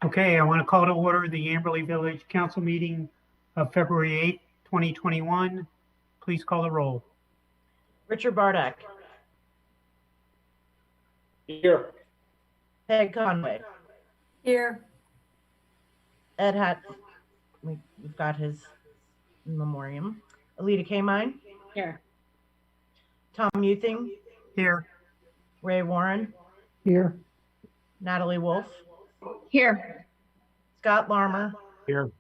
Okay, I want to call to order the Amberley Village Council meeting of February 8th, 2021. Please call the roll. Richard Bardak. Here. Peg Conway. Here. Ed Hat. We've got his memoriam. Alita Kamine. Here. Tom Muthing. Here. Ray Warren. Here. Natalie Wolf. Here. Scott Larmer. Here.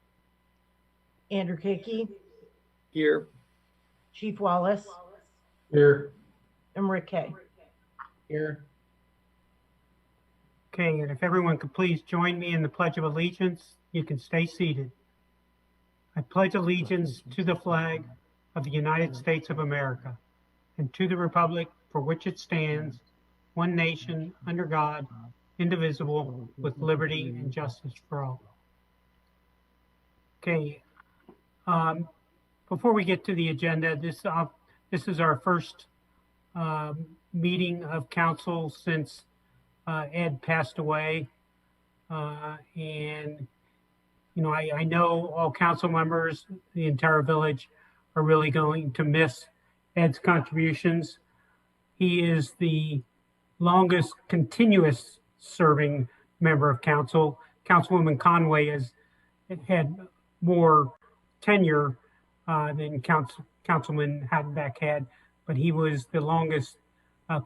Andrew Kiki. Here. Chief Wallace. Here. And Rick Kay. Here. Okay, and if everyone could please join me in the Pledge of Allegiance, you can stay seated. I pledge allegiance to the flag of the United States of America and to the republic for which it stands, one nation, under God, indivisible, with liberty and justice for all. Okay, before we get to the agenda, this is our first meeting of council since Ed passed away. And, you know, I know all council members, the entire village, are really going to miss Ed's contributions. He is the longest continuous serving member of council. Councilwoman Conway has had more tenure than Councilman Hattenback had, but he was the longest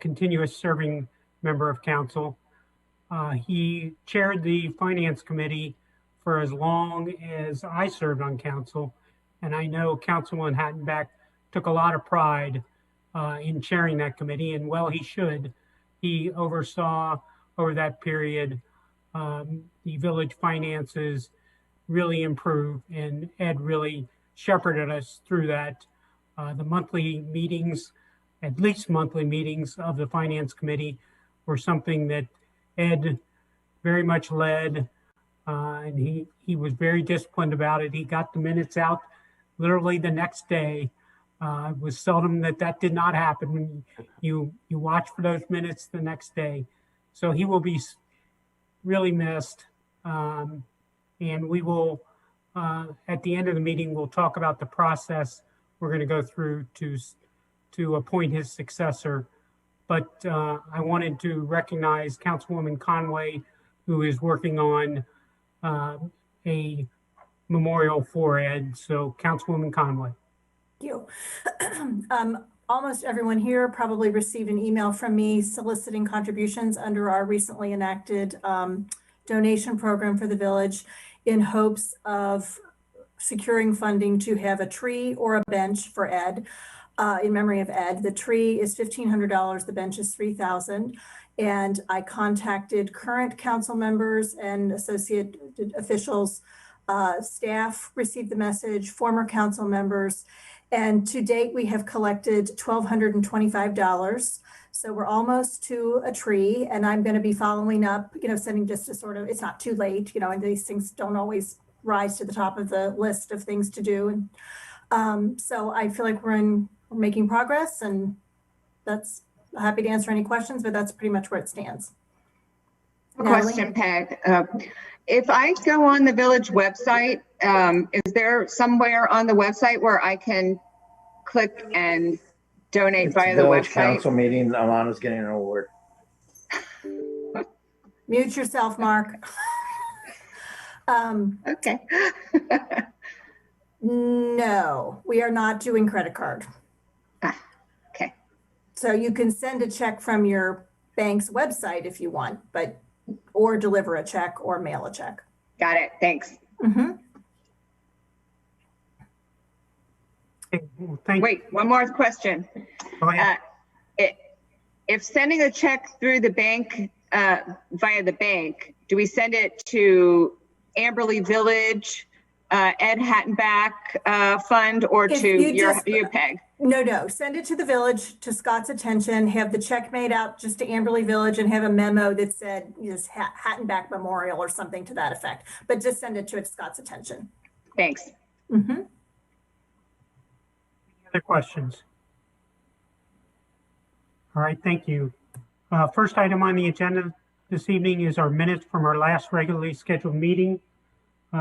continuous serving member of council. He chaired the finance committee for as long as I served on council, and I know Councilman Hattenback took a lot of pride in chairing that committee, and well, he should. He oversaw over that period the village finances really improved, and Ed really shepherded us through that. The monthly meetings, at least monthly meetings of the finance committee, were something that Ed very much led, and he was very disciplined about it. He got the minutes out literally the next day. It was seldom that did not happen when you watch for those minutes the next day. So he will be really missed, and we will, at the end of the meeting, we'll talk about the process we're going to go through to appoint his successor. But I wanted to recognize Councilwoman Conway, who is working on a memorial for Ed. So Councilwoman Conway. Thank you. Almost everyone here probably received an email from me soliciting contributions under our recently enacted donation program for the village in hopes of securing funding to have a tree or a bench for Ed. In memory of Ed. The tree is $1,500, the bench is $3,000. And I contacted current council members and associate officials. Staff received the message, former council members, and to date we have collected $1,225. So we're almost to a tree, and I'm going to be following up, sending just a sort of, it's not too late, and these things don't always rise to the top of the list of things to do. And so I feel like we're making progress, and that's happy to answer any questions, but that's pretty much where it stands. Question, Peg. If I go on the village website, is there somewhere on the website where I can click and donate via the Village website? council meeting, Alana's getting an award. Mute yourself, Mark. Okay. No, we are not doing credit card. Okay. So you can send a check from your bank's website if you want, or deliver a check or mail a check. Got it. Thanks. Mm-hmm. Okay, well, Wait, one more question. Go ahead. If sending a check through the bank, via the bank, do we send it to Amberley Village, Ed Hattenback Fund, or If to you your Peg? No, send it to the village, to Scott's attention, have the check made out just to Amberley Village and have a memo that said, Hattenback Memorial or something to that effect, but just send it to Scott's attention. Thanks. Mm-hmm. Any other questions? All right, thank you. First item on the agenda this evening is our minutes from our last regularly scheduled meeting.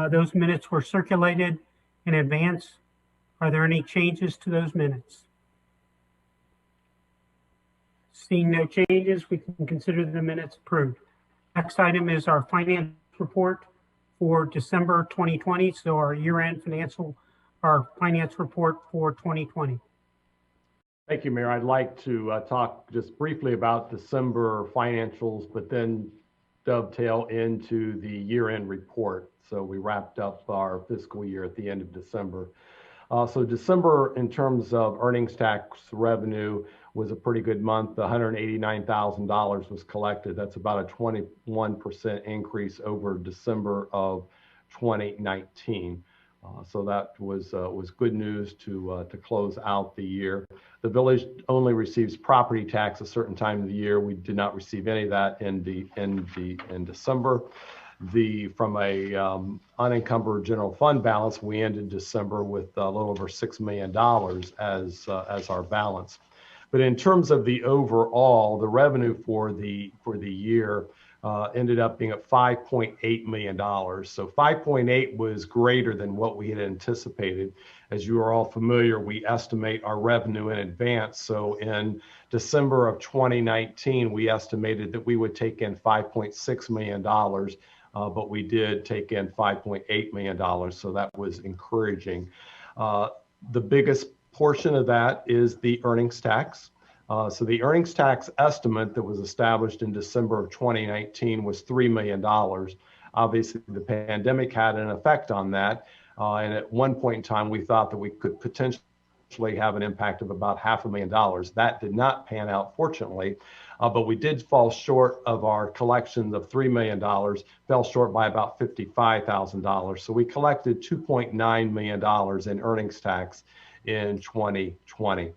Those minutes were circulated in advance. Are there any changes to those minutes? Seeing no changes, we can consider the minutes approved. Next item is our finance report for December 2020. So our year-end our finance report for 2020. Thank you, Mayor. I'd like to talk just briefly about December financials, but then dovetail into the year-end report. So we wrapped up our fiscal year at the end of December. So December, in terms of earnings tax revenue, was a pretty good month. $189,000 was collected. That's about a 21% increase over December of 2019. So that was good news to close out the year. The village only receives property tax a certain time of the year. We did not receive any of that in December. From a unencumbered general fund balance, we ended December with a little over $6 million as our balance. But in terms of the overall, the revenue for the year ended up being at $5.8 million. So 5.8 was greater than what we had anticipated. As you are all familiar, we estimate our revenue in advance. So in December of 2019, we estimated that we would take in $5.6 million, but we did take in $5.8 million. So that was encouraging. The biggest portion of that is the earnings tax. So the earnings tax estimate that was established in December of 2019 was $3 million. Obviously, the pandemic had an effect on that. And at one point in time, we thought that we could potentially have an impact of about $500,000. That did not pan out, fortunately, but we did fall short of our collections of $3 million, fell short by about $55,000. So we collected $2.9 million in earnings tax in 2020.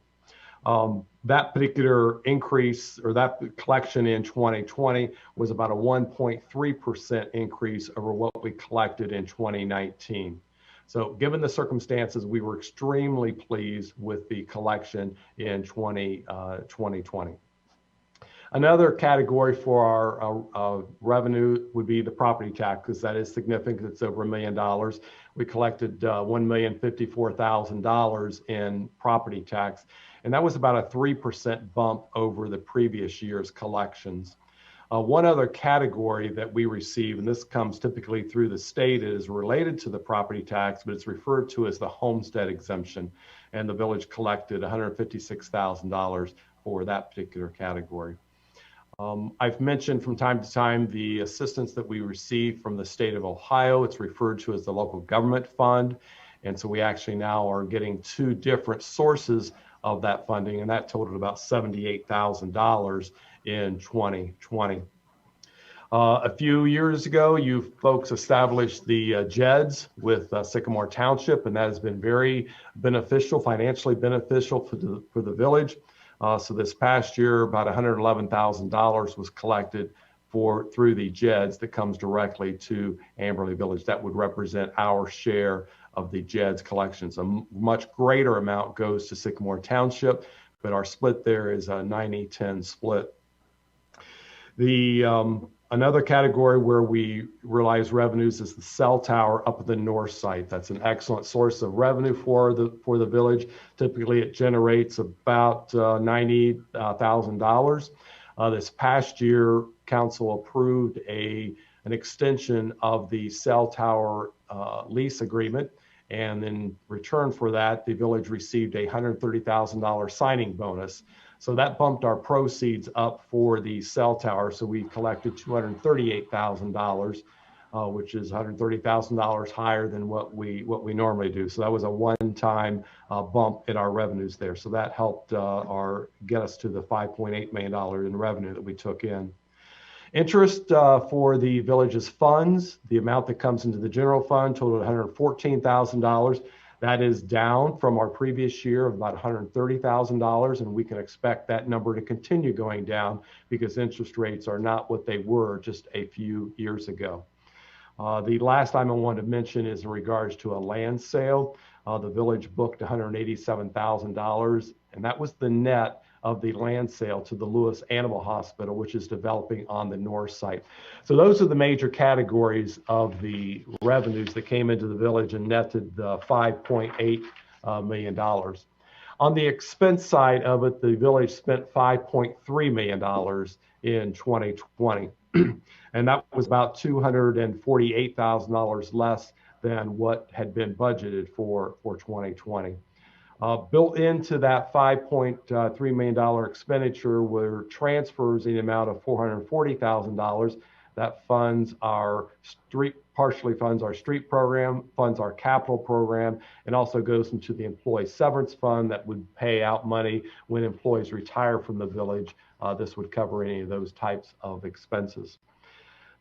That particular increase, or that collection in 2020, was about a 1.3% increase over what we collected in 2019. So given the circumstances, we were extremely pleased with the collection in 2020. Another category for our revenue would be the property tax, because that is significant. It's over $1 million. We collected $1,054,000 in property tax, and that was about a 3% bump over the previous year's collections. One other category that we receive, and this comes typically through the state, is related to the property tax, but it's referred to as the homestead exemption, and the village collected $156,000 for that particular category. I've mentioned from time to time the assistance that we receive from the state of Ohio. It's referred to as the local government fund. And so we actually now are getting two different sources of that funding, and that totaled about $78,000 in 2020. A few years ago, you folks established the JEDS with Sycamore Township, and that has been very beneficial, financially beneficial for the village. So this past year, about $111,000 was collected through the JEDS that comes directly to Amberley Village. That would represent our share of the JEDS collections. A much greater amount goes to Sycamore Township, but our split there is a 90-10 split. Another category where we realize revenues is the cell tower up at the north site. That's an excellent source of revenue for the village. Typically, it generates about $90,000. This past year, council approved an extension of the cell tower lease agreement, and in return for that, the village received a $130,000 signing bonus. So that bumped our proceeds up for the cell tower. So we collected $238,000, which is $130,000 higher than what we normally do. So that was a one-time bump in our revenues there. So that helped get us to the $5.8 million in revenue that we took in. Interest for the village's funds, the amount that comes into the general fund totaled $114,000. That is down from our previous year of about $130,000, and we can expect that number to continue going down because interest rates are not what they were just a few years ago. The last item I wanted to mention is in regards to a land sale. The village booked $187,000, and that was the net of the land sale to the Lewis Animal Hospital, which is developing on the north site. So those are the major categories of the revenues that came into the village and netted $5.8 million. On the expense side of it, the village spent $5.3 million in 2020. And that was about $248,000 less than what had been budgeted for 2020. Built into that $5.3 million expenditure were transfers in the amount of $440,000 that partially funds our street program, funds our capital program, and also goes into the employee severance fund that would pay out money when employees retire from the village. This would cover any of those types of expenses.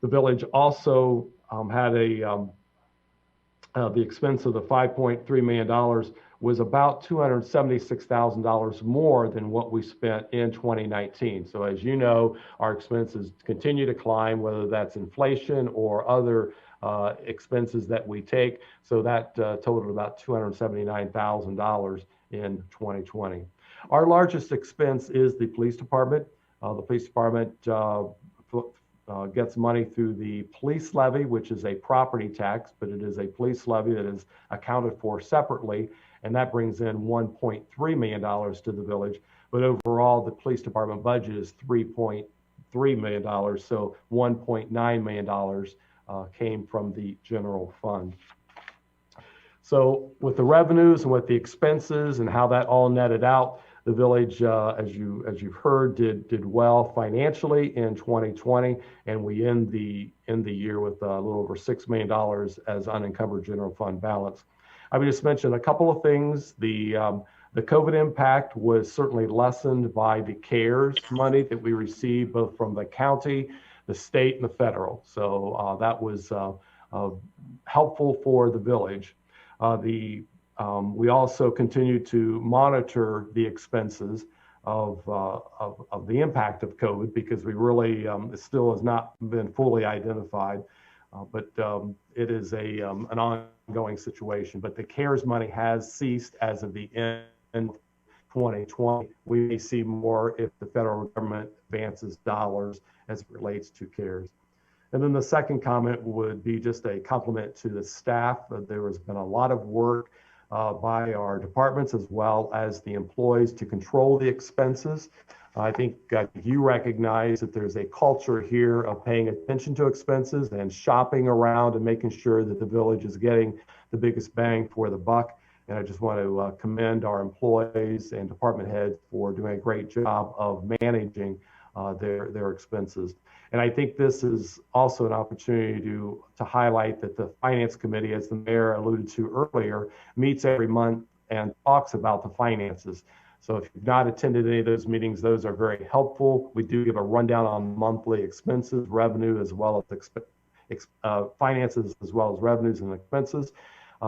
The village also had the expense of the $5.3 million was about $276,000 more than what we spent in 2019. So as you know, our expenses continue to climb, whether that's inflation or other expenses that we take. So that totaled about $279,000 in 2020. Our largest expense is the police department. The police department gets money through the police levy, which is a property tax, but it is a police levy that is accounted for separately, and that brings in $1.3 million to the village. But overall, the police department budget is $3.3 million, so $1.9 million came from the general fund. So with the revenues and with the expenses and how that all netted out, the village, as you've heard, did well financially in 2020, and we end the year with a little over $6 million as unencumbered general fund balance. I would just mention a couple of things. The COVID impact was certainly lessened by the CARES money that we received both from the county, the state, and the federal. So that was helpful for the village. We also continue to monitor the expenses of the impact of COVID because we really, it still has not been fully identified, but it is an ongoing situation. But the CARES money has ceased as of the end of 2020. We may see more if the federal government advances dollars as it relates to CARES. And then the second comment would be just a compliment to the staff. There has been a lot of work by our departments as well as the employees to control the expenses. I think you recognize that there's a culture here of paying attention to expenses and shopping around and making sure that the village is getting the biggest bang for the buck. And I just want to commend our employees and department heads for doing a great job of managing their expenses. And I think this is also an opportunity to highlight that the Finance Committee, as the mayor alluded to earlier, meets every month and talks about the finances. So if you've not attended any of those meetings, those are very helpful. We do give a rundown on monthly expenses, revenue, as well as finances, as well as revenues and expenses.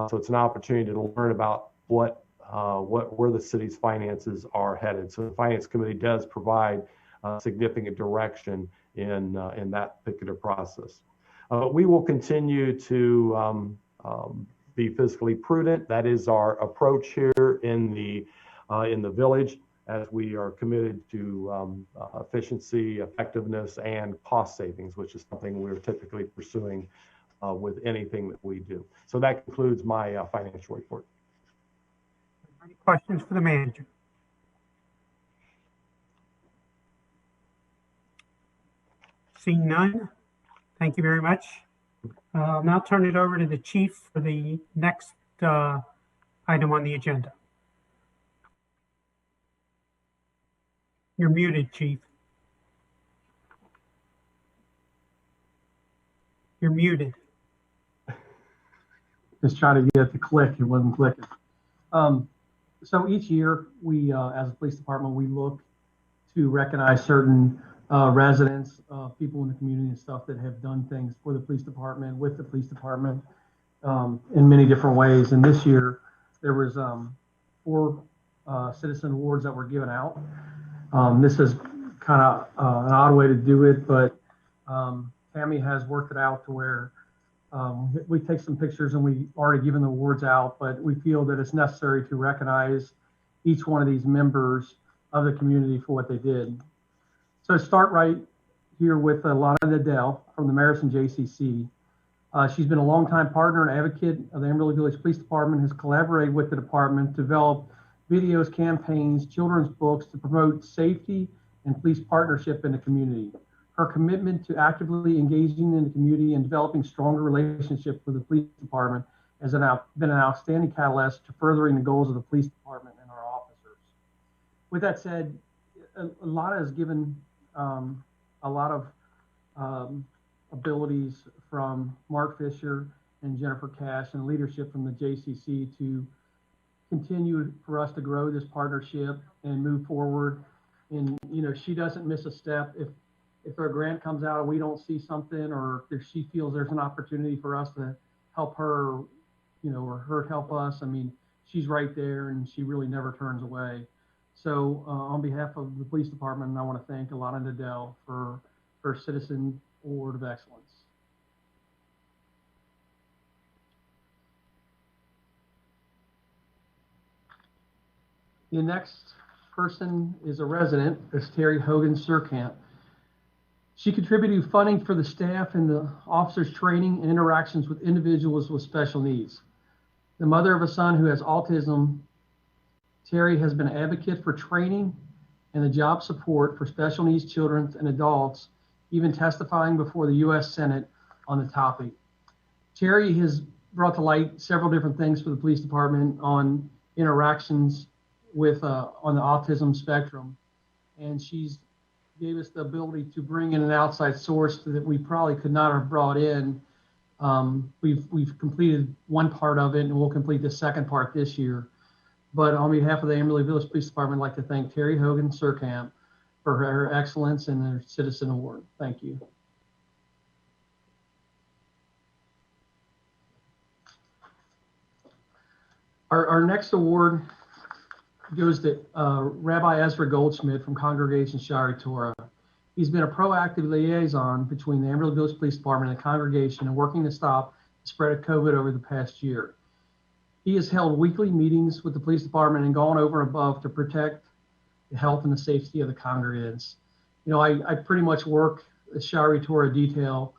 So it's an opportunity to learn about where the city's finances are headed. So the Finance Committee does provide significant direction in that particular process. We will continue to be fiscally prudent. That is our approach here in the village, as we are committed to efficiency, effectiveness, and cost savings, which is something we're typically pursuing with anything that we do. So that concludes my financial report. Any questions for the manager? Seeing none, thank you very much. I'll now turn it over to the chief for the next item on the agenda. You're muted, chief. You're muted. Just trying to get the click, it wasn't clicking. So each year, we, as a police department, we look to recognize certain residents, people in the community and stuff that have done things for the police department, with the police department, in many different ways. And this year, there was 4 citizen awards that were given out. This is kind of an odd way to do it, but Tammy has worked it out to where we take some pictures and we already given the awards out, but we feel that it's necessary to recognize each one of these members of the community for what they did. So start right here with Lana Nadell from the Marison JCC. She's been a longtime partner and advocate of the Amberley Village Police Department, has collaborated with the department to develop videos, campaigns, children's books to promote safety and police partnership in the community. Her commitment to actively engaging in the community and developing stronger relationships with the police department has been an outstanding catalyst to furthering the goals of the police department and our officers. With that said, Lana has given a lot of abilities from Mark Fisher and Jennifer Cash and leadership from the JCC to continue for us to grow this partnership and move forward. And, you know, she doesn't miss a step. If our grant comes out and we don't see something, or if she feels there's an opportunity for us to help her, you know, or her help us, I mean, she's right there and she really never turns away. So on behalf of the police department, I want to thank Alana Nadell for her Citizen Award of Excellence. The next person is a resident, it's Terry Hogan Surkamp. She contributed funding for the staff and the officers' training and interactions with individuals with special needs. The mother of a son who has autism, Terry has been an advocate for training and the job support for special needs children and adults, even testifying before the U.S. Senate on the topic. Terry has brought to light several different things for the police department on interactions with on the autism spectrum, and she's gave us the ability to bring in an outside source that we probably could not have brought in. We've completed one part of it, and we'll complete the second part this year. But on behalf of the Amberley Village Police Department, I'd like to thank Terry Hogan Surkamp for her excellence and her Citizen Award. Thank you. Our next award goes to Rabbi Ezra Goldschmidt from Congregation Shari Torah. He's been a proactive liaison between the Amberley Village Police Department and the congregation and working to stop the spread of COVID over the past year. He has held weekly meetings with the police department and gone over and above to protect the health and the safety of the congregants. You know, I pretty much work the Shari Torah detail.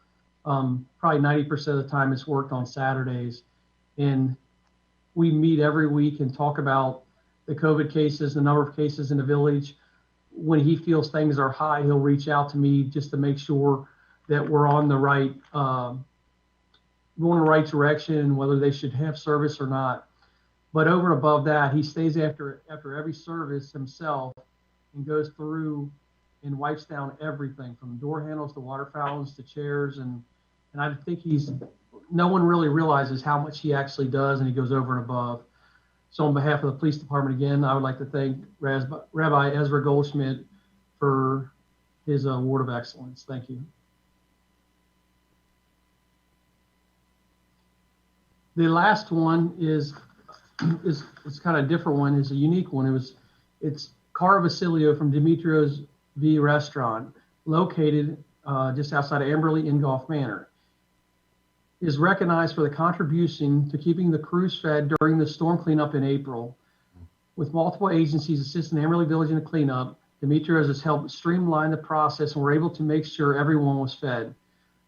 Probably 90% of the time it's worked on Saturdays. And we meet every week and talk about the COVID cases, the number of cases in the village. When he feels things are high, he'll reach out to me just to make sure that we're on the right, going the right direction, whether they should have service or not. But over and above that, he stays after every service himself and goes through and wipes down everything from door handles to water fountains to chairs. And I think no one really realizes how much he actually does, and he goes over and above. So on behalf of the police department, again, I would like to thank Rabbi Ezra Goldschmidt for his award of excellence. Thank you. The last one is kind of a different one. It's a unique one. It's Cara Vasilio from Dimitrios V Restaurant, located just outside of Amberley in Gulf Manor. Is recognized for the contribution to keeping the crews fed during the storm cleanup in April. With multiple agencies assisting Amberley Village in the cleanup, Dimitrios has helped streamline the process and were able to make sure everyone was fed.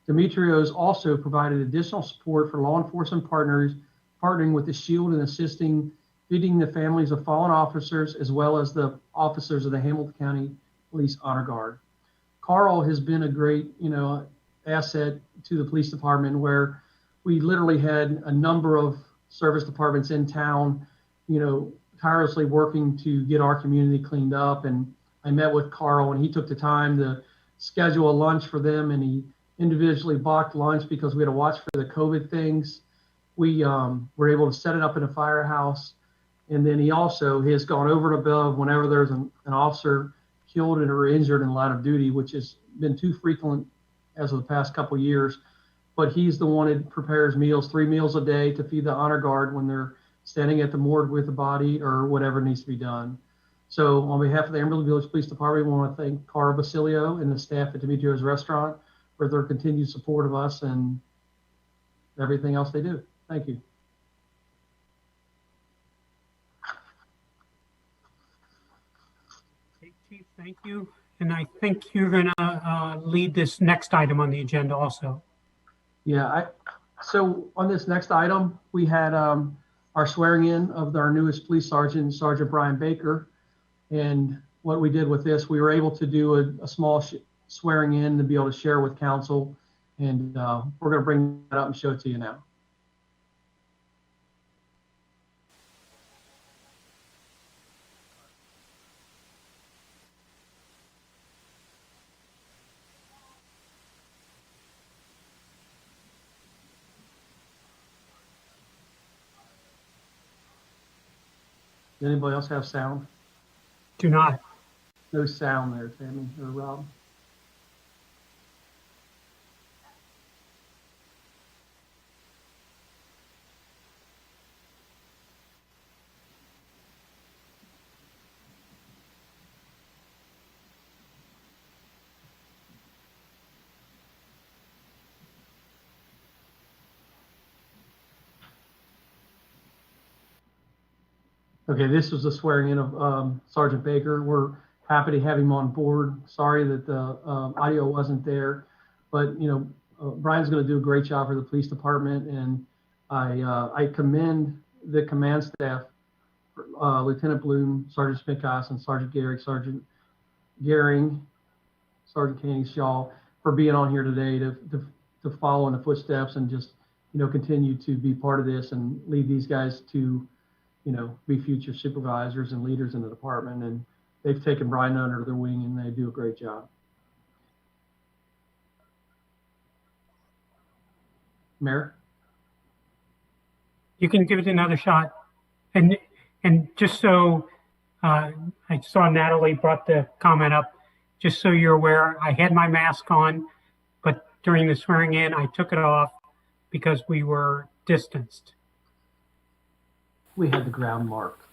Dimitrios also provided additional support for law enforcement partners, partnering with the SHIELD and assisting feeding the families of fallen officers, as well as the officers of the Hamilton County Police Honor Guard. Carl has been a great, asset to the police department, where we literally had a number of service departments in town, tirelessly working to get our community cleaned up. And I met with Carl, and he took the time to schedule a lunch for them, and he individually bought lunch because we had to watch for the COVID things. We were able to set it up in a firehouse. And then he also has gone over and above whenever there's an officer killed or injured in line of duty, which has been too frequent as of the past couple of years. But he's the one that prepares meals, 3 meals a day to feed the honor guard when they're standing at the morgue with the body or whatever needs to be done. So on behalf of the Amberley Village Police Department, we want to thank Cara Basilio and the staff at Dimitrios Restaurant for their continued support of us and everything else they do. Thank you. Thank you. And I think you're going to lead this next item on the agenda also. Yeah, so on this next item, we had our swearing in of our newest police sergeant, Sergeant Brian Baker. And what we did with this, we were able to do a small swearing in to be able to share with council. And we're going to bring that up and show it to you now. Does anybody else have sound? Do not. No sound there, Tammy or Rob. Okay, this was the swearing in of Sergeant Baker. We're happy to have him on board. Sorry that the audio wasn't there, but you know, Brian's going to do a great job for the police department, and I commend the command staff, Lieutenant Bloom, Sergeant Smithcast, and Sergeant Gehrig, Sergeant Gehring, Sergeant Canning Shaw for being on here today to follow in the footsteps and just, you know, continue to be part of this and lead these guys to, you know, be future supervisors and leaders in the department. And they've taken Brian under their wing and they do a great job. Mayor? You can give it another shot. And just so I saw Natalie brought the comment up, just so you're aware, I had my mask on, but during the swearing in, I took it off because we were distanced. We had the ground marked.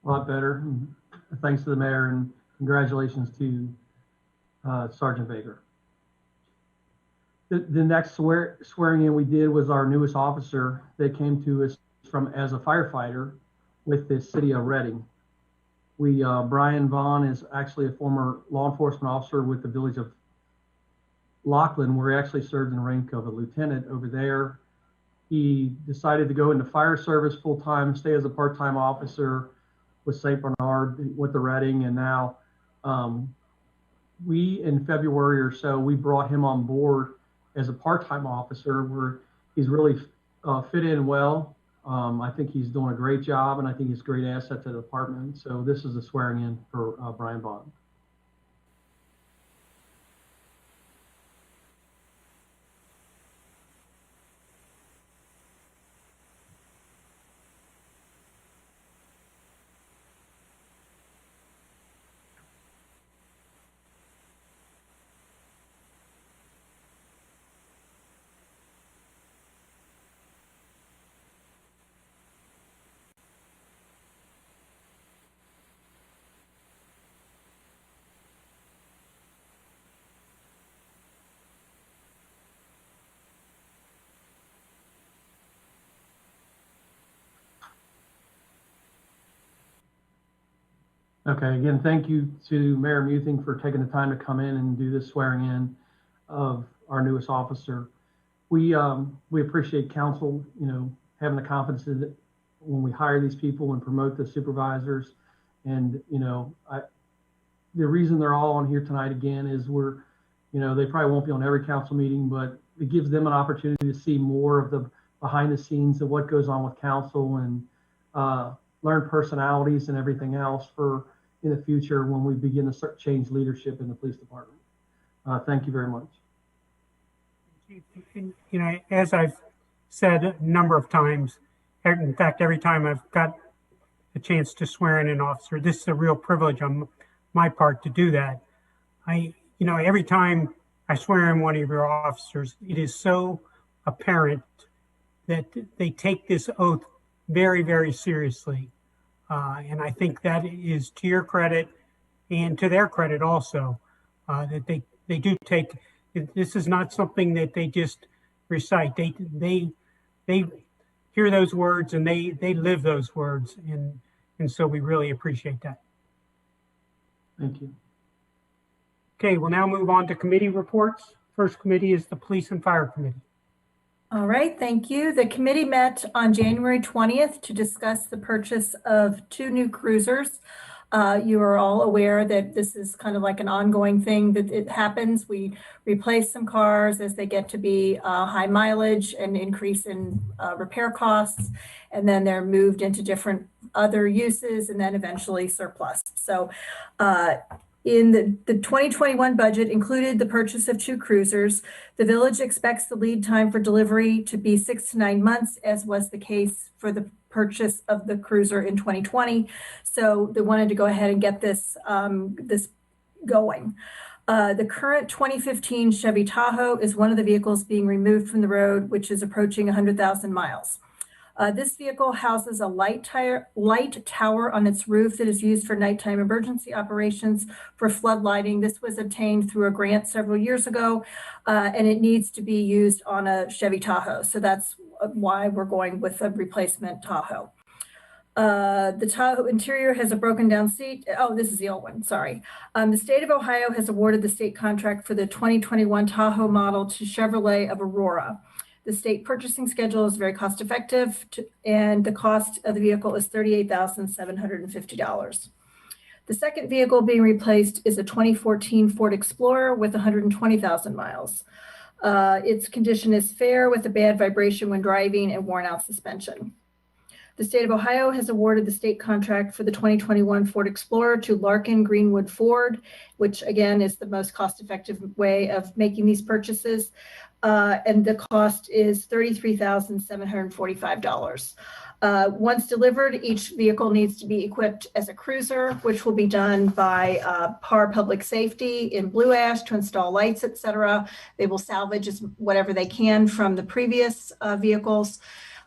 A lot better. And thanks to the mayor and congratulations to Sergeant Baker. The next swearing in we did was our newest officer that came to us as a firefighter with the city of Reading. Brian Vaughn is actually a former law enforcement officer with the village of Laughlin, where he actually served in the rank of a lieutenant over there. He decided to go into fire service full-time, stay as a part-time officer with St. Bernard with the Reading, and now in February or so, we brought him on board as a part-time officer where he's really fit in well. I think he's doing a great job, and I think he's a great asset to the department. So this is a swearing in for Brian Vaughn. Okay, again, thank you to Mayor Muthing for taking the time to come in and do this swearing in of our newest officer. We appreciate council, you know, having the confidence that when we hire these people and promote the supervisors. And, you know, the reason they're all on here tonight again is they probably won't be on every council meeting, but it gives them an opportunity to see more of the behind the scenes of what goes on with council and learn personalities and everything else for, in the future when we begin to change leadership in the police department. Thank you very much. You know, as I've said a number of times, in fact, every time I've got a chance to swear in an officer, this is a real privilege on my part to do that. You know, every time I swear in one of your officers, it is so apparent that they take this oath very, very seriously. And I think that is to your credit and to their credit also, that they do take, this is not something that they just recite. They hear those words and they live those words. And so we really appreciate that. Thank you. Okay, we'll now move on to committee reports. First committee is the Police and Fire Committee. All right, thank you. The committee met on January 20th to discuss the purchase of 2 new cruisers. You are all aware that this is kind of like an ongoing thing that it happens. We replace some cars as they get to be high mileage and increase in repair costs, and then they're moved into different other uses and then eventually surplus. So in the 2021 budget included the purchase of 2 cruisers. The village expects the lead time for delivery to be 6 to 9 months, as was the case for the purchase of the cruiser in 2020. So they wanted to go ahead and get this going. The current 2015 Chevy Tahoe is one of the vehicles being removed from the road, which is approaching 100,000 miles. This vehicle houses a light tower on its roof that is used for nighttime emergency operations for flood lighting. This was obtained through a grant several years ago, and it needs to be used on a Chevy Tahoe. So that's why we're going with a replacement Tahoe. The Tahoe interior has a broken down seat. Oh, this is the old one, sorry. The state of Ohio has awarded the state contract for the 2021 Tahoe model to Chevrolet of Aurora. The state purchasing schedule is very cost effective, and the cost of the vehicle is $38,750. The second vehicle being replaced is a 2014 Ford Explorer with 120,000 miles. Its condition is fair with a bad vibration when driving and worn out suspension. The state of Ohio has awarded the state contract for the 2021 Ford Explorer to Larkin Greenwood Ford, which again is the most cost-effective way of making these purchases. And the cost is $33,745. Once delivered, each vehicle needs to be equipped as a cruiser, which will be done by PAR Public Safety in Blue Ash to install lights, etc. They will salvage whatever they can from the previous vehicles.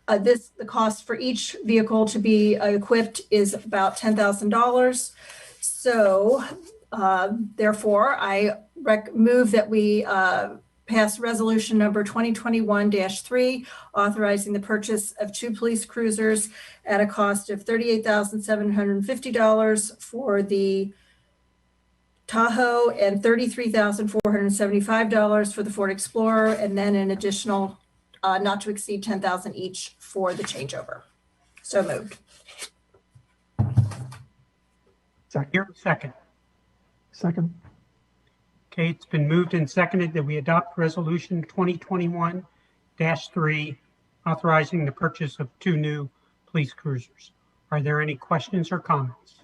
The cost for each vehicle to be equipped is about $10,000. So therefore, I move that we pass resolution number 2021-3, authorizing the purchase of 2 police cruisers at a cost of $38,750 for the Tahoe and $33,475 for the Ford Explorer, and then an additional not to exceed $10,000 each for the changeover. So moved. Second. Second. Okay, it's been moved and seconded that we adopt resolution 2021-3, authorizing the purchase of 2 new police cruisers. Are there any questions or comments?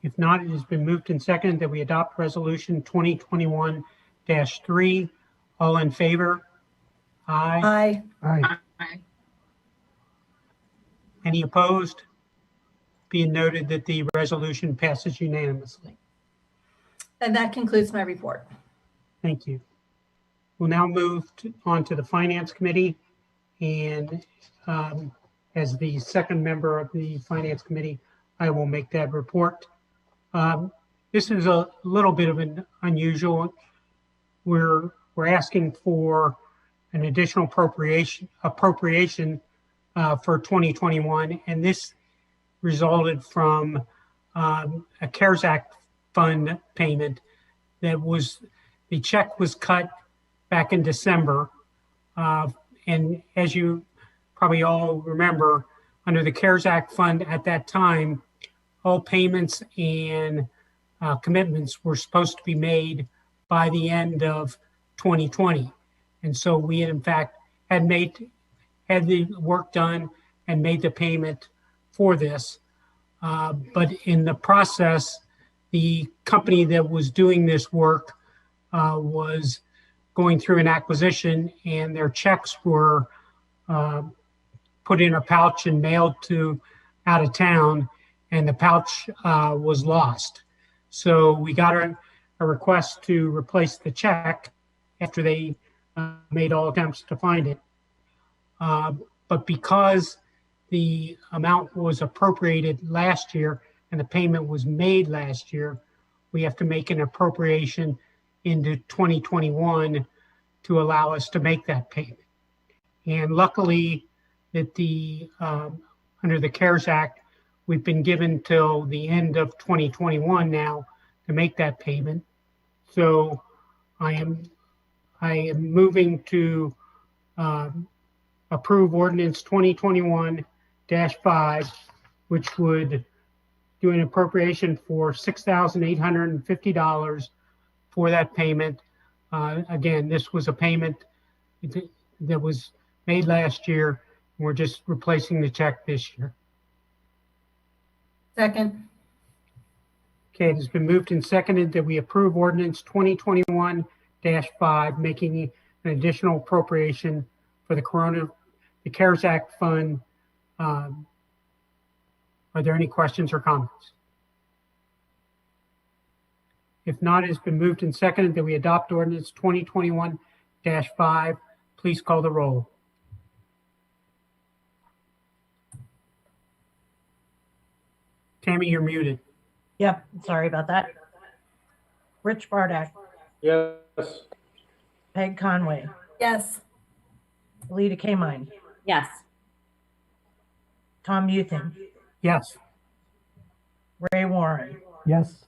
If not, it has been moved and seconded that we adopt resolution 2021-3. All in favor? Aye. Aye. Aye. Any opposed? Being noted that the resolution passes unanimously. And that concludes my report. Thank you. We'll now move on to the Finance Committee. And as the second member of the Finance Committee, I will make that report. This is a little bit of an unusual. We're asking for an additional appropriation for 2021, and this resulted from a CARES Act fund payment that the check was cut back in December. And as you probably all remember, under the CARES Act fund at that time, all payments and commitments were supposed to be made by the end of 2020. And so we had in fact had the work done and made the payment for this. But in the process, the company that was doing this work was going through an acquisition, and their checks were put in a pouch and mailed to out of town, and the pouch was lost. So we got a request to replace the check after they made all attempts to find it. But because the amount was appropriated last year and the payment was made last year, we have to make an appropriation into 2021 to allow us to make that payment. And luckily that under the CARES Act, we've been given till the end of 2021 now to make that payment. So I am moving to approve Ordinance 2021-5, which would do an appropriation for $6,850 for that payment. Again, this was a payment that was made last year. We're just replacing the check this year. Second. Okay, it has been moved and seconded that we approve Ordinance 2021-5, making an additional appropriation for the CARES Act fund. Are there any questions or comments? If not, it has been moved and seconded that we adopt Ordinance 2021-5. Please call the roll. Tammy, you're muted. Yep, sorry about that. Rich Bardak, Yes. Peg Conway, Yes. Alita Kamine, Yes. Tom Muthing, Yes. Ray Warren, Yes.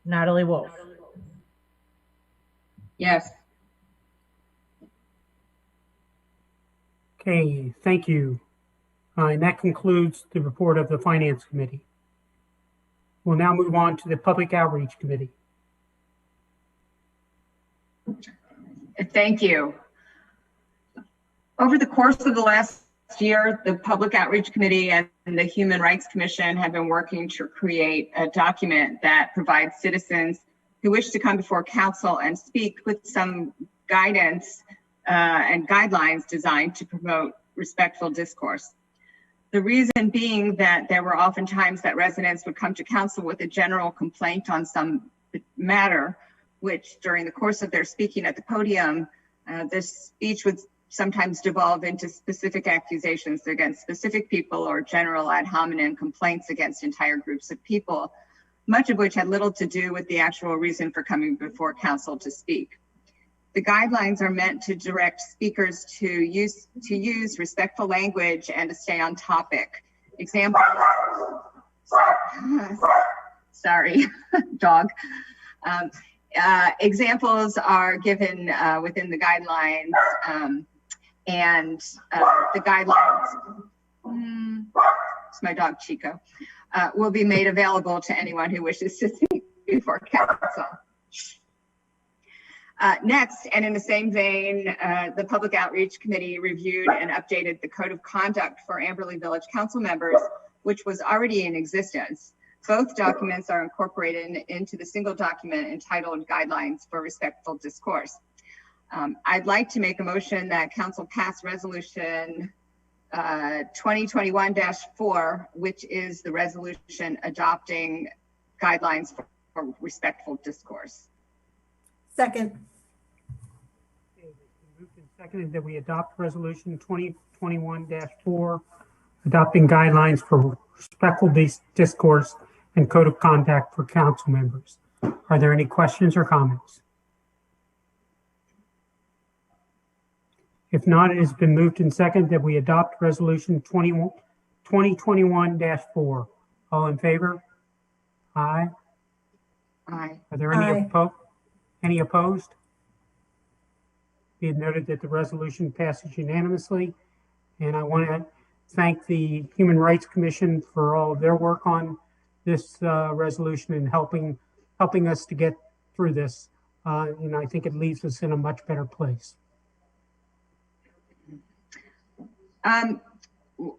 Natalie Wolf. Yes. Okay, thank you. And that concludes the report of the Finance Committee. We'll now move on to the Public Outreach Committee. Thank you. Over the course of the last year, the Public Outreach Committee and the Human Rights Commission have been working to create a document that provides citizens who wish to come before council and speak with some guidance and guidelines designed to promote respectful discourse. The reason being that there were often times that residents would come to council with a general complaint on some matter, which during the course of their speaking at the podium, this speech would sometimes devolve into specific accusations against specific people or general ad hominem complaints against entire groups of people, much of which had little to do with the actual reason for coming before council to speak. The guidelines are meant to direct speakers to use respectful language and to stay on topic. Example, sorry, dog. Examples are given within the guidelines, and the guidelines, it's my dog Chico, will be made available to anyone who wishes to speak before council. Next, and in the same vein, the Public Outreach Committee reviewed and updated the Code of Conduct for Amberley Village Council members, which was already in existence. Both documents are incorporated into the single document entitled Guidelines for Respectful Discourse. I'd like to make a motion that Council pass Resolution 2021-4, which is the resolution adopting guidelines for respectful discourse. Second. Moved and seconded that we adopt Resolution 2021-4, adopting guidelines for respectful discourse and code of conduct for council members. Are there any questions or comments? If not, it has been moved and seconded that we adopt Resolution 2021-4. All in favor? Aye. Aye. Are there any Aye. any opposed? Be it noted that the resolution passes unanimously. And I want to thank the Human Rights Commission for all of their work on this resolution and helping us to get through this. And I think it leaves us in a much better place.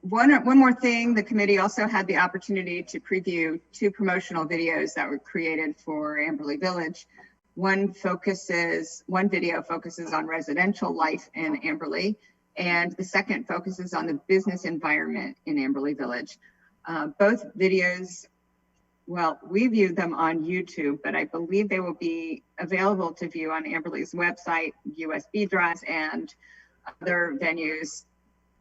one more thing, the committee also had the opportunity to preview 2 promotional videos that were created for Amberley Village. One video focuses on residential life in Amberley, and the second focuses on the business environment in Amberley Village. Both videos, well, we viewed them on YouTube, but I believe they will be available to view on Amberley's website, USB drives, and other venues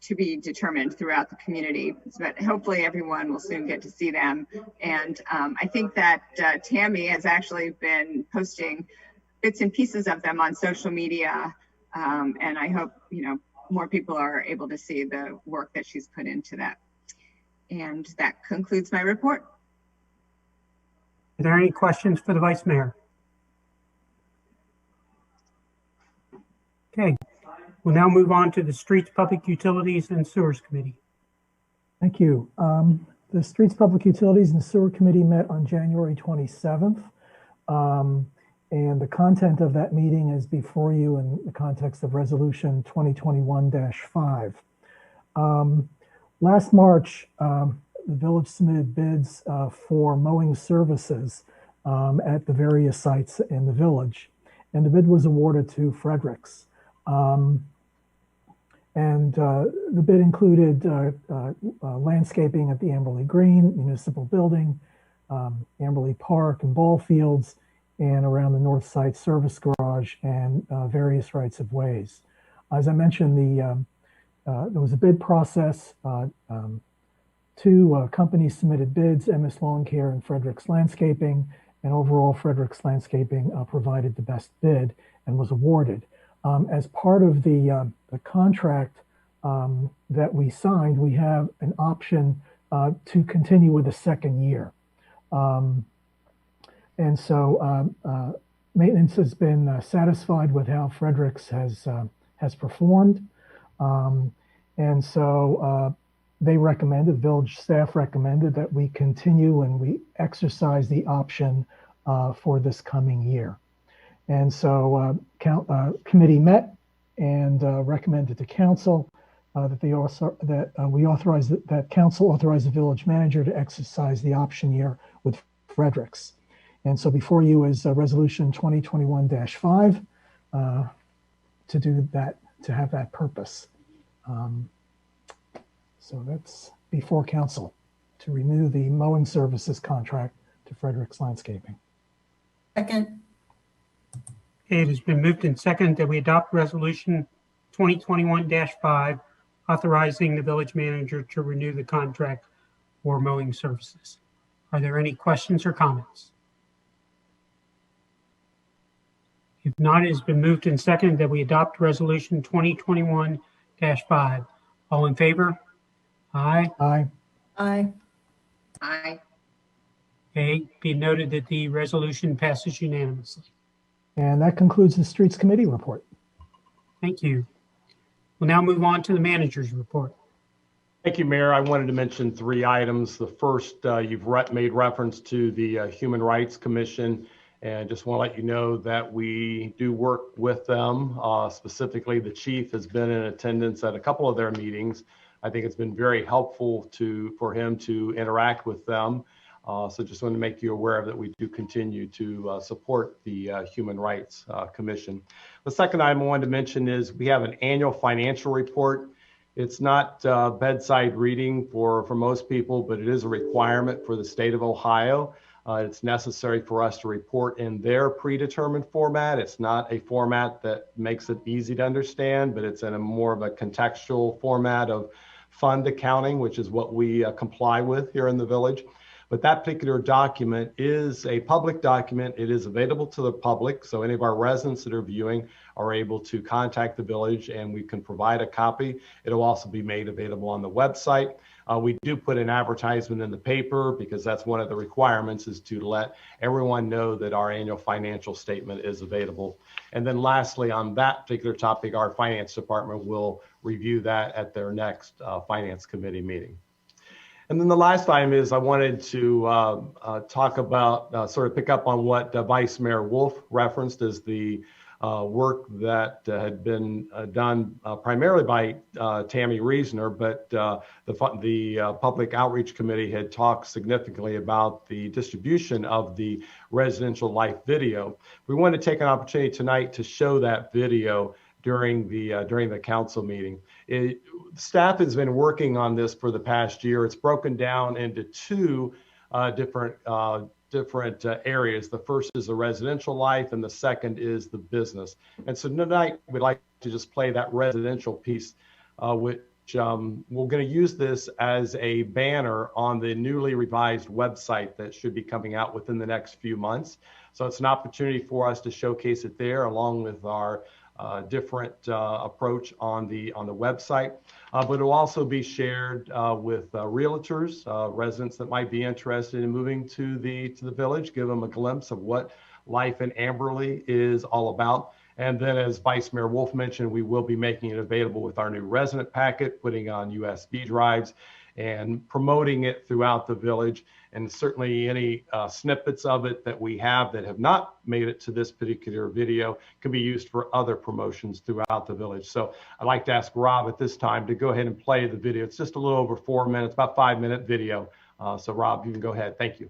to be determined throughout the community. But hopefully everyone will soon get to see them. And I think that Tammy has actually been posting bits and pieces of them on social media. And I hope, more people are able to see the work that she's put into that. And that concludes my report. Are there any questions for the Vice Mayor? Okay, we'll now move on to the Streets, Public Utilities, and Sewers Committee. Thank you. The Streets, Public Utilities, and Sewer Committee met on January 27th. And the content of that meeting is before you in the context of Resolution 2021-5. Last March, the village submitted bids for mowing services at the various sites in the village, and the bid was awarded to Fredericks. The bid included landscaping at the Amberley Green, Municipal Building, Amberley Park and ball fields, and around the North Side Service Garage and various rights of ways. As I mentioned, there was a bid process. 2 companies submitted bids, MS Lawn Care and Fredericks Landscaping, and overall Fredericks Landscaping provided the best bid and was awarded. As part of the contract that we signed, we have an option to continue with a second year. And so maintenance has been satisfied with how Fredericks has performed. And so they recommended, the village staff recommended that we continue and we exercise the option for this coming year. And so committee met and recommended to council that council authorize the village manager to exercise the option year with Fredericks. And so before you is Resolution 2021-5 to do that, to have that purpose. So that's before council to renew the mowing services contract to Fredericks Landscaping. Second. It has been moved and seconded that we adopt Resolution 2021-5, authorizing the village manager to renew the contract for mowing services. Are there any questions or comments? If not, it has been moved and seconded that we adopt Resolution 2021-5. All in favor? Aye. Aye. Aye. Aye. Okay, be noted that the resolution passes unanimously. And that concludes the Streets Committee report. Thank you. We'll now move on to the manager's report. Thank you, Mayor. I wanted to mention 3 items. The first, you've made reference to the Human Rights Commission, and just want to let you know that we do work with them. Specifically, the chief has been in attendance at a couple of their meetings. I think it's been very helpful for him to interact with them. So just want to make you aware of that we do continue to support the Human Rights Commission. The second item I wanted to mention is we have an annual financial report. It's not bedside reading for most people, but it is a requirement for the state of Ohio. It's necessary for us to report in their predetermined format. It's not a format that makes it easy to understand, but it's in a more of a contextual format of fund accounting, which is what we comply with here in the village. But that particular document is a public document. It is available to the public. So any of our residents that are viewing are able to contact the village and we can provide a copy. It'll also be made available on the website. We do put an advertisement in the paper because that's one of the requirements, is to let everyone know that our annual financial statement is available. And then lastly, on that particular topic, our finance department will review that at their next finance committee meeting. And then the last item is I wanted to talk about, sort of pick up on what Vice Mayor Wolf referenced as the work that had been done primarily by Tammy Reasoner, but the Public Outreach Committee had talked significantly about the distribution of the residential life video. We want to take an opportunity tonight to show that video during the council meeting. Staff has been working on this for the past year. It's broken down into two different areas. The first is the residential life, and the second is the business. And so tonight we'd like to just play that residential piece, which we're going to use this as a banner on the newly revised website that should be coming out within the next few months. So it's an opportunity for us to showcase it there, along with our different approach on the website, but it will also be shared with realtors, residents that might be interested in moving to the village, give them a glimpse of what life in Amberley is all about. And then, as Vice Mayor Wolf mentioned, we will be making it available with our new resident packet, putting on USB drives and promoting it throughout the village. And certainly any snippets of it that we have that have not made it to this particular video can be used for other promotions throughout the village. So I'd like to ask Rob at this time to go ahead and play the video. It's just a little over 4 minutes, about 5-minute video. So Rob, you can go ahead. Thank you.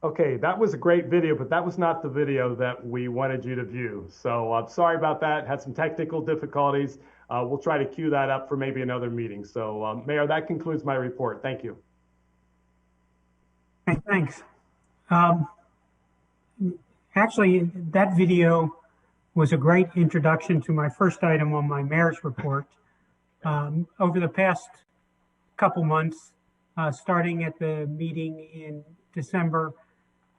Okay, that was a great video, but that was not the video that we wanted you to view. So I'm sorry about that. Had some technical difficulties. We'll try to queue that up for maybe another meeting. So Mayor, that concludes my report. Thank you. Okay, thanks. Actually, that video was a great introduction to my first item on my mayor's report. Over the past couple months, starting at the meeting in December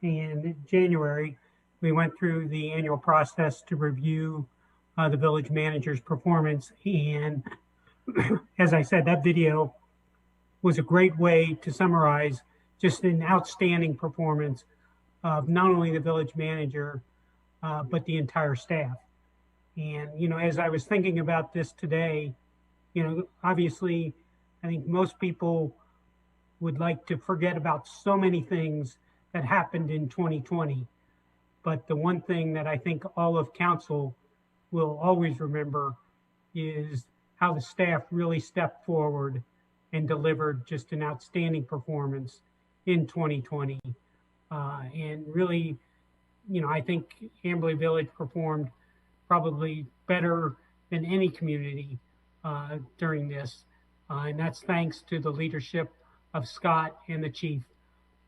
and January, we went through the annual process to review the village manager's performance. And as I said, that video was a great way to summarize just an outstanding performance of not only the village manager, but the entire staff. And, you know, as I was thinking about this today, you know, obviously, I think most people would like to forget about so many things that happened in 2020. But the one thing that I think all of council will always remember is how the staff really stepped forward and delivered just an outstanding performance in 2020. And really, you know, I think Amberley Village performed probably better than any community during this. And that's thanks to the leadership of Scott and the chief.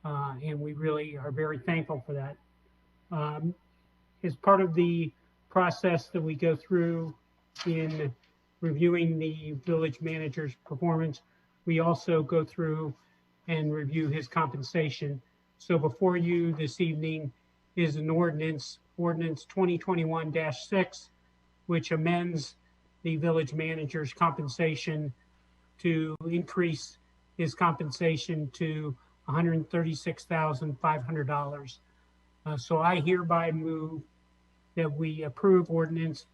And we really are very thankful for that. As part of the process that we go through in reviewing the village manager's performance, we also go through and review his compensation. So before you this evening is an ordinance 2021-6, which amends the village manager's compensation to increase his compensation to $136,500. So I hereby move that we approve ordinance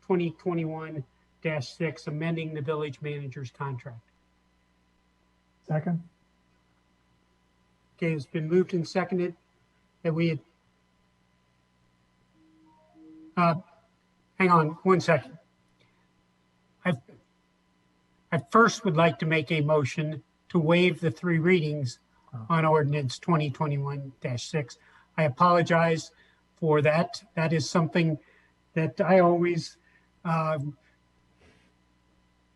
2021-6, amending the village manager's contract. Second? Okay, it's been moved and seconded that we hang on one second. I first would like to make a motion to waive the 3 readings on ordinance 2021-6. I apologize for that. That is something that I always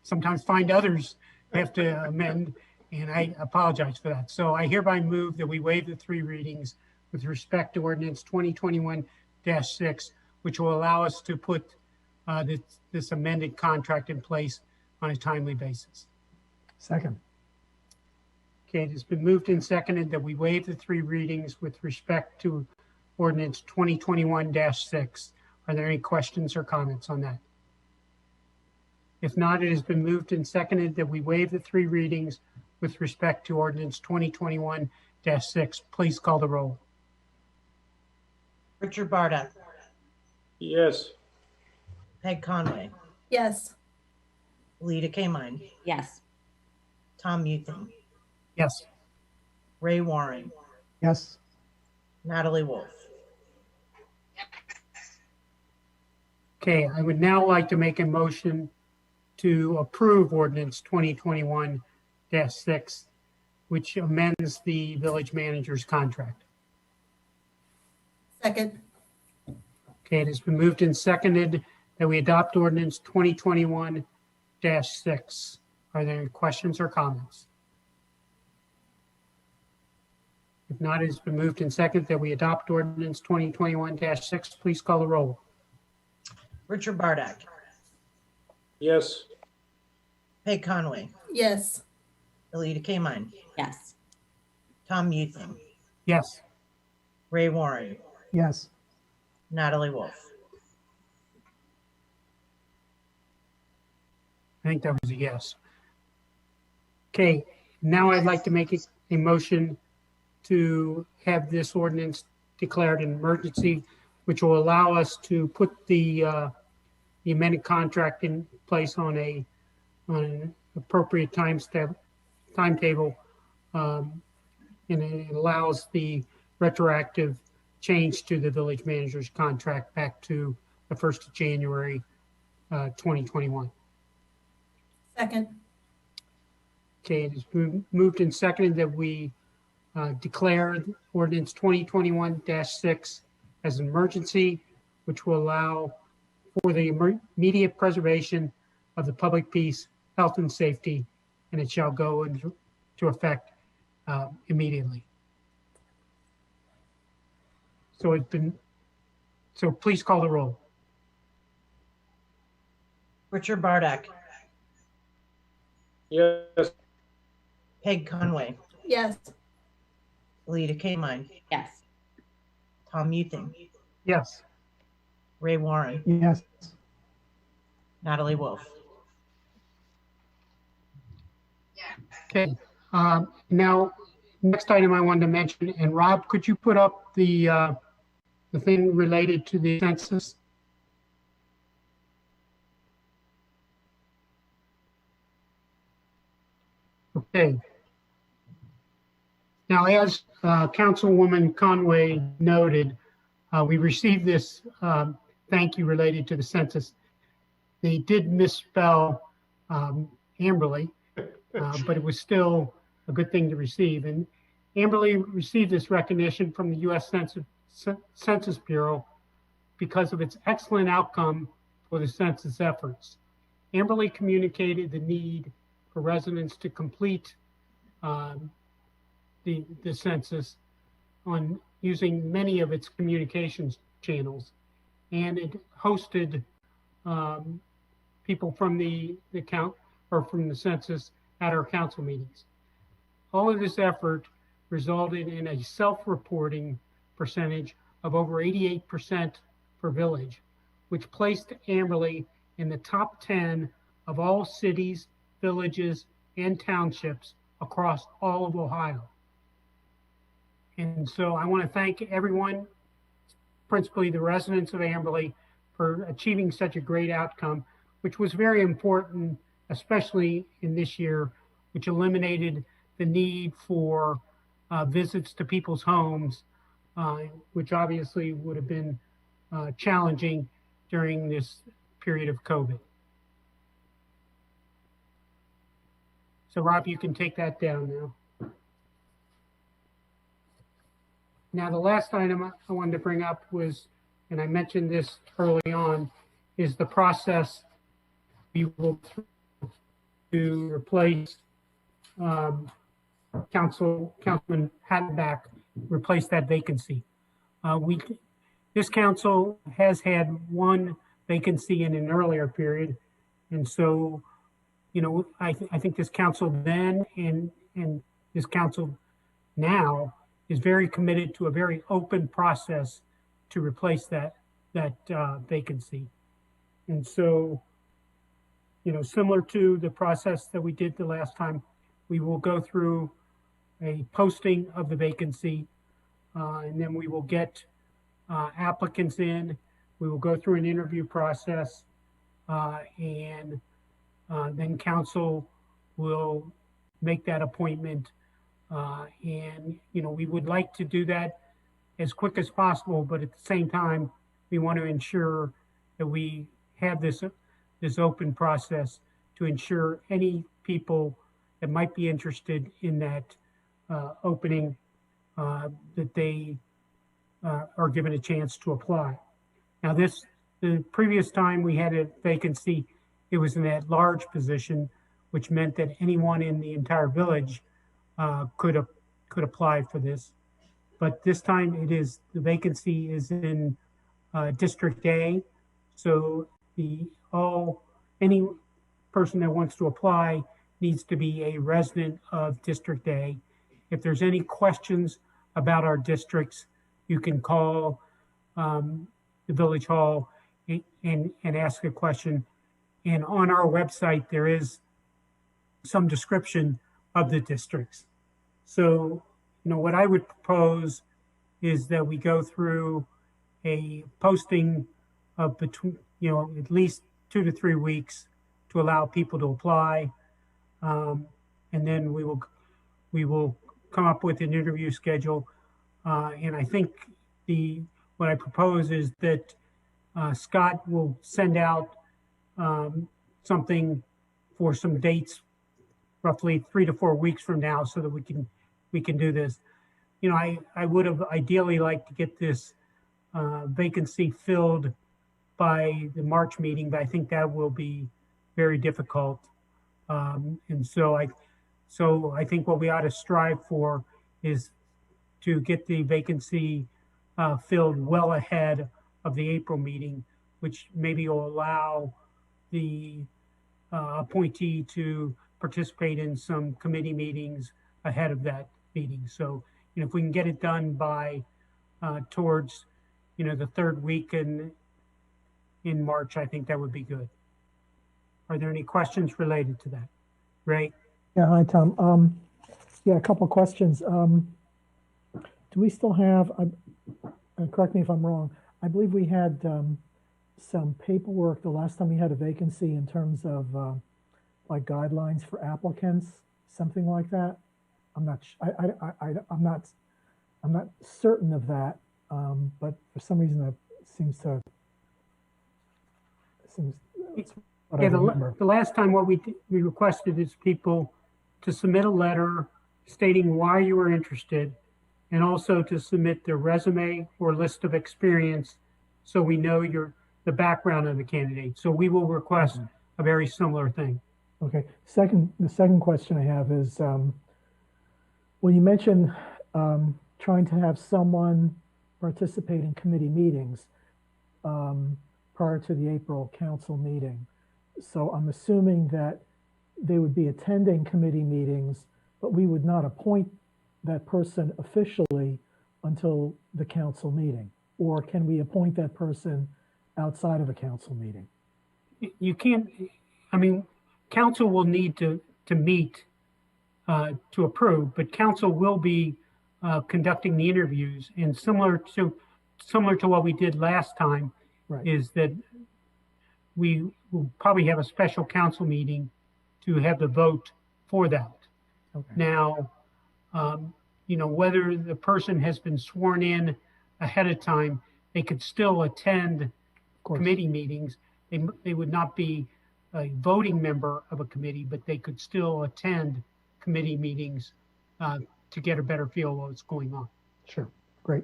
sometimes find others have to amend, and I apologize for that. So I hereby move that we waive the 3 readings with respect to ordinance 2021-6, which will allow us to put this amended contract in place on a timely basis. Second. Okay, it has been moved and seconded that we waive the 3 readings with respect to ordinance 2021-6. Are there any questions or comments on that? If not, it has been moved and seconded that we waive the 3 readings with respect to ordinance 2021-6. Please call the roll. Richard Barda, Yes. Peg Conway, Yes. Lita Kamine, Yes. Tom Muthing, Yes. Ray Warren, Yes. Natalie Wolf. Okay, I would now like to make a motion to approve ordinance 2021-6, which amends the village manager's contract. Second. Okay, it has been moved and seconded that we adopt ordinance 2021-6. Are there any questions or comments? If not, it has been moved and seconded that we adopt ordinance 2021-6. Please call the roll. Richard Bardak, Yes. Peg Conway, Yes. Lita Kamine, Yes. Tom Muthing, Yes. Ray Warren, Yes. Natalie Wolf. I think that was a yes. Okay, now I'd like to make a motion to have this ordinance declared an emergency, which will allow us to put the amended contract in place on an appropriate timetable, and it allows the retroactive change to the village manager's contract back to the 1st of January 2021. Second. Okay, it is moved and seconded that we declare Ordinance 2021-6 as an emergency, which will allow for the immediate preservation of the public peace, health, and safety, and it shall go into effect immediately. So please call the roll. Richard Bardak, Yes. Peg Conway, Yes. Alita Kamine. Yes. Tom Muthing, Yes. Ray Warren, Yes. Natalie Wolf. Okay. Now, next item I wanted to mention, and Rob, could you put up the thing related to the census? Okay. Now, as Councilwoman Conway noted, we received this thank you related to the census. They did misspell Amberley, but it was still a good thing to receive. And Amberley received this recognition from the U.S. Census Bureau because of its excellent outcome for the census efforts. Amberley communicated the need for residents to complete the census on using many of its communications channels, and it hosted people from the count or from the census at our council meetings. All of this effort resulted in a self-reporting percentage of over 88% for village, which placed Amberley in the top 10 of all cities, villages, and townships across all of Ohio. And so I want to thank everyone, principally the residents of Amberley, for achieving such a great outcome, which was very important, especially in this year, which eliminated the need for visits to people's homes, which obviously would have been challenging during this period of COVID. So Rob, you can take that down now. Now, the last item I wanted to bring up was, and I mentioned this early on, is the process we will through to replace Councilman Hattenback, replace that vacancy. This council has had one vacancy in an earlier period, and so, you know, I think this council then and this council now is very committed to a very open process to replace that vacancy. And so, you know, similar to the process that we did the last time, we will go through a posting of the vacancy, and then we will get applicants in. We will go through an interview process, and then council will make that appointment. And, you know, we would like to do that as quick as possible, but at the same time, we want to ensure that we have this open process to ensure any people that might be interested in that opening, that they are given a chance to apply. Now, the previous time we had a vacancy, it was in that large position, which meant that anyone in the entire village could apply for this. But this time the vacancy is in District A. So any person that wants to apply needs to be a resident of District A. If there's any questions about our districts, you can call the Village Hall and ask a question. And on our website, there is some description of the districts. So, you know, what I would propose is that we go through a posting of between, you know, at least 2 to 3 weeks to allow people to apply. And then we will come up with an interview schedule. And I think what I propose is that Scott will send out something for some dates roughly 3 to 4 weeks from now so that we can do this. you know, I would have ideally liked to get this vacancy filled by the March meeting, but I think that will be very difficult. And so I think what we ought to strive for is to get the vacancy filled well ahead of the April meeting, which maybe will allow the appointee to participate in some committee meetings ahead of that meeting. So, you know, if we can get it done by towards, you know, the third week in March, I think that would be good. Are there any questions related to that? Ray? Yeah, hi, Tom. Yeah, a couple of questions. Do we still have, correct me if I'm wrong, I believe we had some paperwork the last time we had a vacancy in terms of like guidelines for applicants, something like that. I'm not, I'm not certain of that, but for some reason that seems what I Yeah, remember. the last time what we requested is people to submit a letter stating why you were interested, and also to submit their resume or list of experience so we know the background of the candidate. So we will request a very similar thing. Okay. The second question I have is when you mention trying to have someone participate in committee meetings prior to the April council meeting. So I'm assuming that they would be attending committee meetings, but we would not appoint that person officially until the council meeting. Or can we appoint that person outside of a council meeting? You can't, I mean, council will need to meet to approve, but council will be conducting the interviews, and similar to what we did last time, Right. is that we will probably have a special council meeting to have the vote for that. Okay. Now, you know, whether the person has been sworn in ahead of time, they could still attend committee meetings. They would not be a voting member of a committee, but they could still attend committee meetings to get a better feel of what's going on. Sure. Great.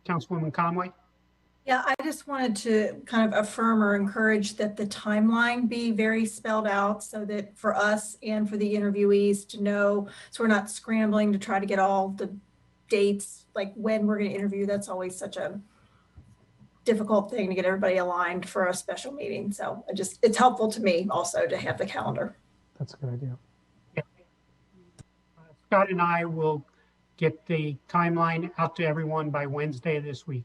Councilwoman Conway? Yeah, I just wanted to kind of affirm or encourage that the timeline be very spelled out so that for us and for the interviewees to know, so we're not scrambling to try to get all the dates, like when we're going to interview. That's always such a difficult thing to get everybody aligned for a special meeting. So it's helpful to me also to have the calendar. That's a good idea. Scott and I will get the timeline out to everyone by Wednesday of this week.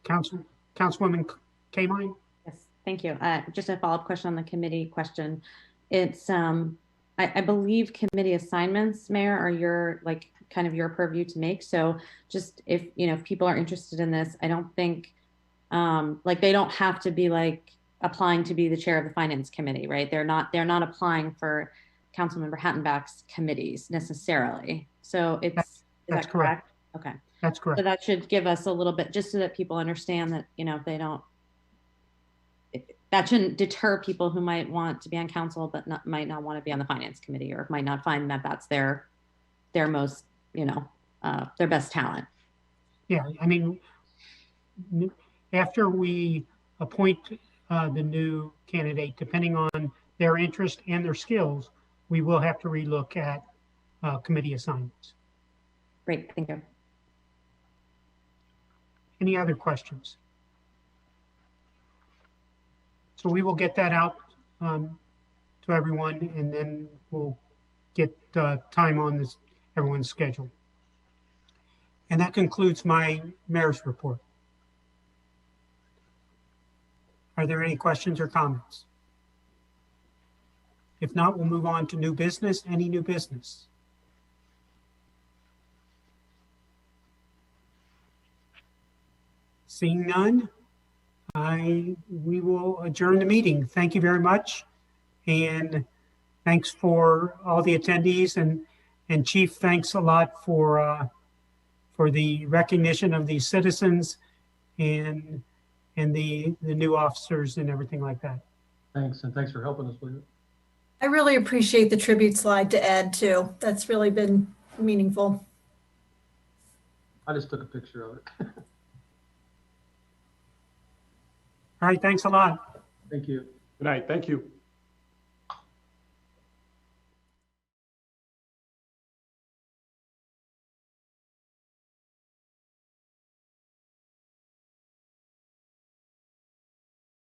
Councilwoman Kamine? Yes, thank you. Just a follow-up question on the committee question. It's, I believe committee assignments, Mayor, are your, like, kind of your purview to make. So just if, you know, if people are interested in this, I don't think, like, they don't have to be like applying to be the chair of the finance committee, right? They're not applying for Councilmember Hattenbach's committees necessarily. So it's, is that correct? Okay. That's correct. So that should give us a little bit, just so that people understand that, you know, if they don't, that shouldn't deter people who might want to be on council, but might not want to be on the finance committee, or might not find that that's their most, you know, their best talent. Yeah, I mean, after we appoint the new candidate, depending on their interest and their skills, we will have to relook at committee assignments. Great, thank you. Any other questions? So we will get that out to everyone, and then we'll get time on this everyone's schedule. And that concludes my mayor's report. Are there any questions or comments? If not, we'll move on to new business. Any new business? Seeing none, we will adjourn the meeting. Thank you very much. And thanks for all the attendees, and Chief, thanks a lot for the recognition of these citizens and the new officers and everything like that. Thanks, and thanks for helping us with it. I really appreciate the tribute slide to Ed too. That's really been meaningful. I just took a picture of it. All right, thanks a lot. Thank you. Good night. Thank you.